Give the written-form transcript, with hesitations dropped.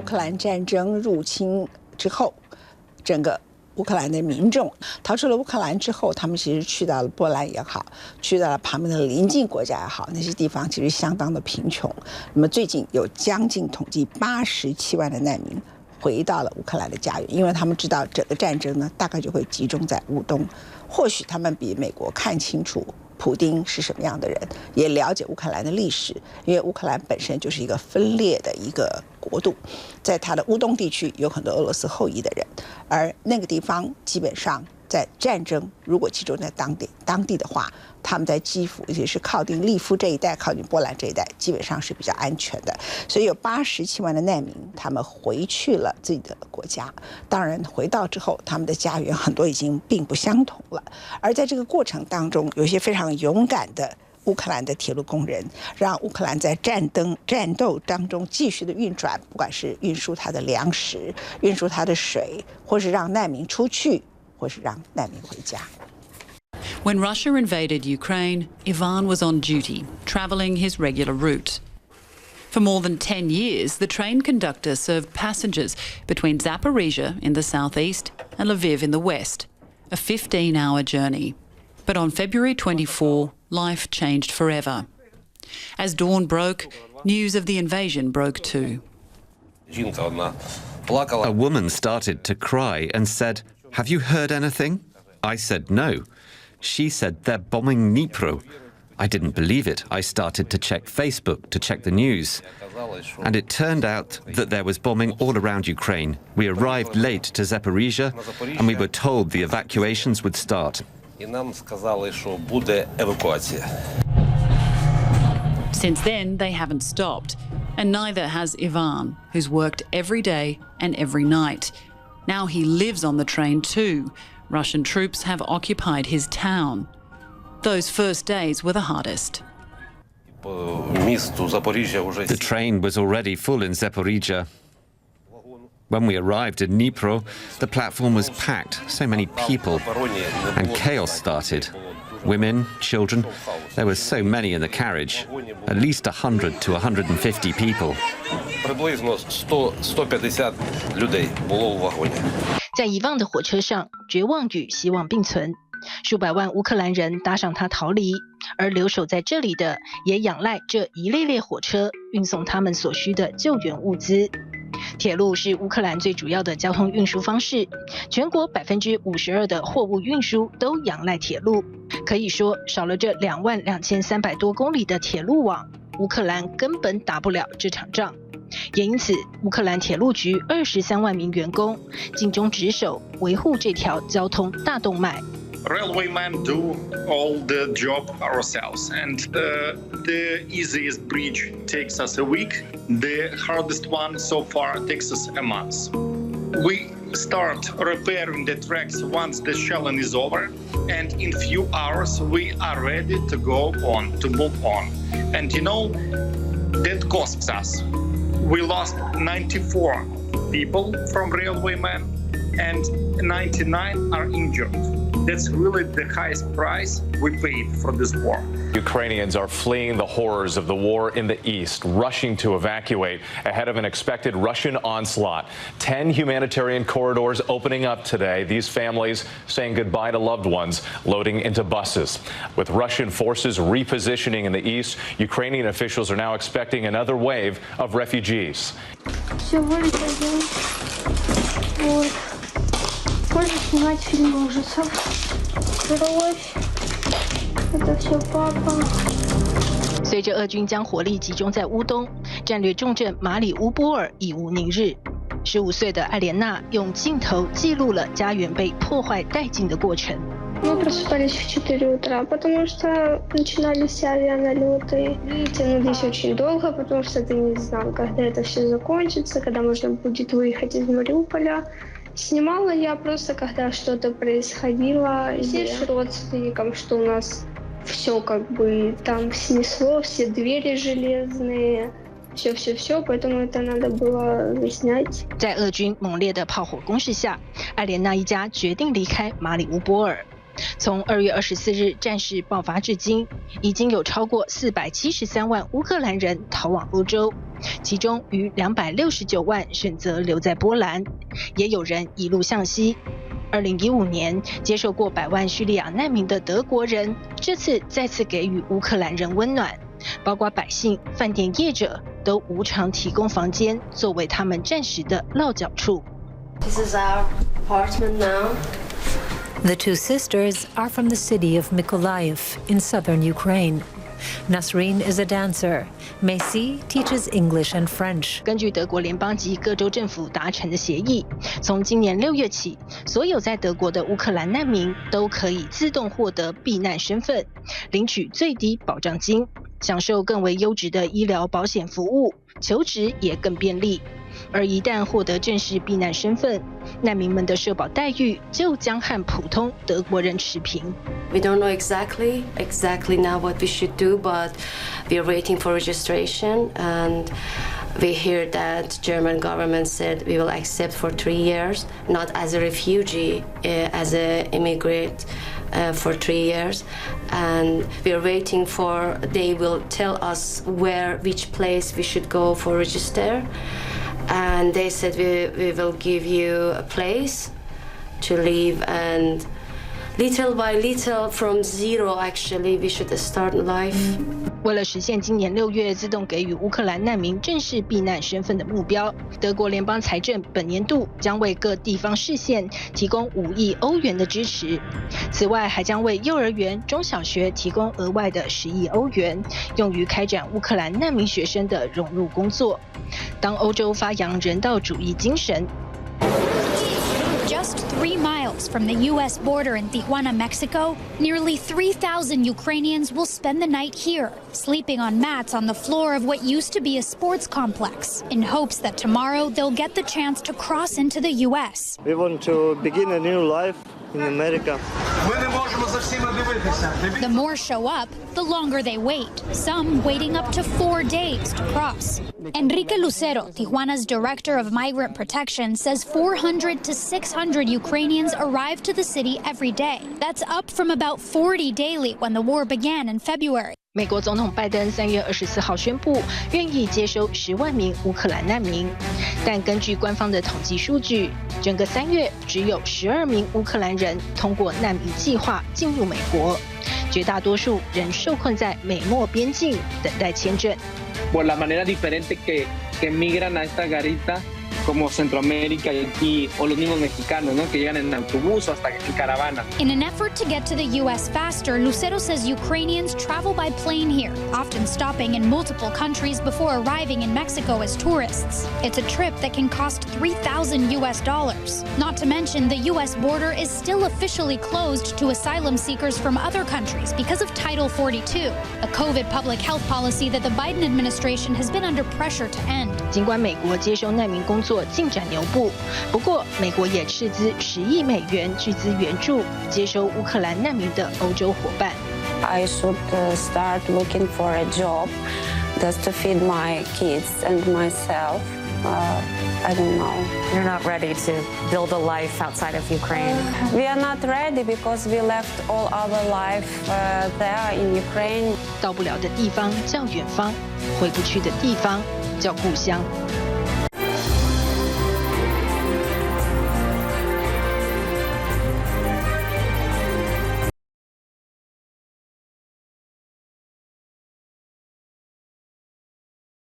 克兰战争入侵之后，整个乌克兰的民众逃出了乌克兰之后，他们其实去到了波兰也好，去到了旁边的邻近国家也好，那些地方其实相当的贫穷。那么最近有将近统计87万的难民回到了乌克兰的家园，因为他们知道整个战争呢大概就会集中在乌东，或许他们比美国看清楚普丁是什么样的人，也了解乌克兰的历史，因为乌克兰本身就是一个分裂的一个国度，在它的乌东地区有很多俄罗斯后裔的人，而那个地方基本上在战争如果集中在当地的话，他们在基辅，尤其是靠近利夫这一带、靠近波兰这一带，基本上是比较安全的。所以有87万的难民，他们回去了自己的国家。当然，回到之后，他们的家园很多已经并不相同了。而在这个过程当中，有一些非常勇敢的乌克兰的铁路工人，让乌克兰在战斗当中继续的运转，不管是运输它的粮食、运输它的水，或是让难民出去，或是让难民回家。When Russia invaded Ukraine, Ivan was on duty, travelling his regular route. For more than 10 years, the train conductor served passengers between Zaporizhia in the southeast and Lviv in the west, a 15-hour journey. But on February 24, life changed forever. As dawn broke, news of the invasion broke too. A woman started to cry and said, "Have you heard anything?" I said no. She said they're bombing Dnipro. I didn't believe it. I started to check Facebook, to check the news. And it turned out that there was bombing all around Ukraine. We arrived late to Zaporizhia, and we were told the evacuations would start. Since then, they haven't stopped, and neither has Ivan, who's worked every day and every night. Now he lives on the train too. Russian troops have occupied his town. Those first days were the hardest. The train was already full in Zaporizhia. When we arrived in Dnipro, the platform was packed, so many people, and chaos started. Women, children, there were so many in the carriage, at least 100 to 150 people. 在遗忘的火车上，绝望与希望并存，数百万乌克兰人搭上它逃离，而留守在这里的也仰赖这一列列火车运送他们所需的救援物资。铁路是乌克兰最主要的交通运输方式，全国52%的货物运输都仰赖铁路。可以说，少了这22300多公里的铁路网，乌克兰根本打不了这场仗。也因此，乌克兰铁路局23万名员工尽忠职守，维护这条交通大动脉。Railwaymen do all the job ourselves, and the easiest bridge takes us a week. The hardest one so far takes us a month. We start repairing the tracks once the shelling is over, and in few hours we are ready to go on, to move on. And you know, that costs us. We lost 94 people from railwaymen, and 99 are injured. That's really the highest price we paid for this war. Ukrainians are fleeing the horrors of the war in the east, rushing to evacuate ahead of an expected Russian onslaught. 10 humanitarian corridors opening up today. These families saying goodbye to loved ones, loading into buses. With Russian forces repositioning in the east, Ukrainian officials are now expecting another wave of refugees. Можно снимать фильмы ужасов. Кровь. Это все папа. 随着俄军将火力集中在乌东，战略重镇马里乌波尔已无宁日。15岁的艾莲娜用镜头记录了家园被破坏殆尽的过程。Мы просыпались в 4 утра, потому что начинались авианалеты. И тянулись очень долго, потому что ты не знал, когда это все закончится, когда можно будет выехать из Мариуполя. Снимала я просто, когда что-то происходило. Пишешь родственникам, что у нас все как бы там снесло, все двери железные. Все, поэтому это надо было снять. 在俄军猛烈的炮火攻势下，艾莲娜一家决定离开马里乌波尔。从2月24日战事爆发至今，已经有超过473万乌克兰人逃往欧洲，其中逾269万选择留在波兰，也有人一路向西。2015年接受过100万叙利亚难民的德国人，这次再次给予乌克兰人温暖，包括百姓、饭店业者都无偿提供房间，作为他们暂时的落脚处。This is our apartment now. The two sisters are from the city of Mykolaiv in southern Ukraine. Nasreen is a dancer. Messi teaches English and French. 根据德国联邦及各州政府达成的协议，从今年6月起，所有在德国的乌克兰难民都可以自动获得避难身份，领取最低保障金，享受更为优质的医疗保险服务，求职也更便利。而一旦获得正式避难身份，难民们的社保待遇就将和普通德国人持平。We don't know exactly now what we should do, but we are waiting for registration, and we hear that German government said we will accept for 3 years, not as a refugee, as an immigrant. For 3 years, and we're waiting for they will tell us which place we should go for register, and they said we will give you a place to live, and little by little from zero actually we should start life. 为了实现今年6月自动给予乌克兰难民正式避难身份的目标，德国联邦财政本年度将为各地方市县提供5亿欧元的支持。此外，还将为幼儿园、中小学提供额外的10亿欧元，用于开展乌克兰难民学生的融入工作。当欧洲发扬人道主义精神。Just 3 miles from the U.S. border in Tijuana, Mexico, nearly 3,000 Ukrainians will spend the night here, sleeping on mats on the floor of what used to be a sports complex, in hopes that tomorrow they'll get the chance to cross into the U.S. We want to begin a new life in America. The more show up, the longer they wait, some waiting up to 4 days to cross. Enrique Lucero, Tijuana's director of migrant protection, says 400 to 600 Ukrainians arrive to the city every day. That's up from about 40 daily when the war began in February. 美国总统拜登3月24号宣布，愿意接收10万名乌克兰难民，但根据官方的统计数据，整个3月只有12名乌克兰人通过难民计划进入美国，绝大多数仍受困在美墨边境等待签证。Por la manera diferente que migran a esta garita, como Centroamérica y aquí, o los mismos mexicanos, ¿no? Que llegan en autobús o hasta en caravana. In an effort to get to the U.S. faster, Lucero says Ukrainians travel by plane here, often stopping in multiple countries before arriving in Mexico as tourists. It's a trip that can cost $3,000. Not to mention, the U.S. border is still officially closed to asylum seekers from other countries because of Title 42, a COVID public health policy that the Biden administration has been under pressure to end. 尽管美国接收难民工作进展牛步，不过美国也斥资10亿美元巨资援助接收乌克兰难民的欧洲伙伴。I should start looking for a job just to feed my kids and myself. I don't know. You're not ready to build a life outside of Ukraine. We are not ready because we left all our life there in Ukraine. 到不了的地方叫远方，回不去的地方叫故乡。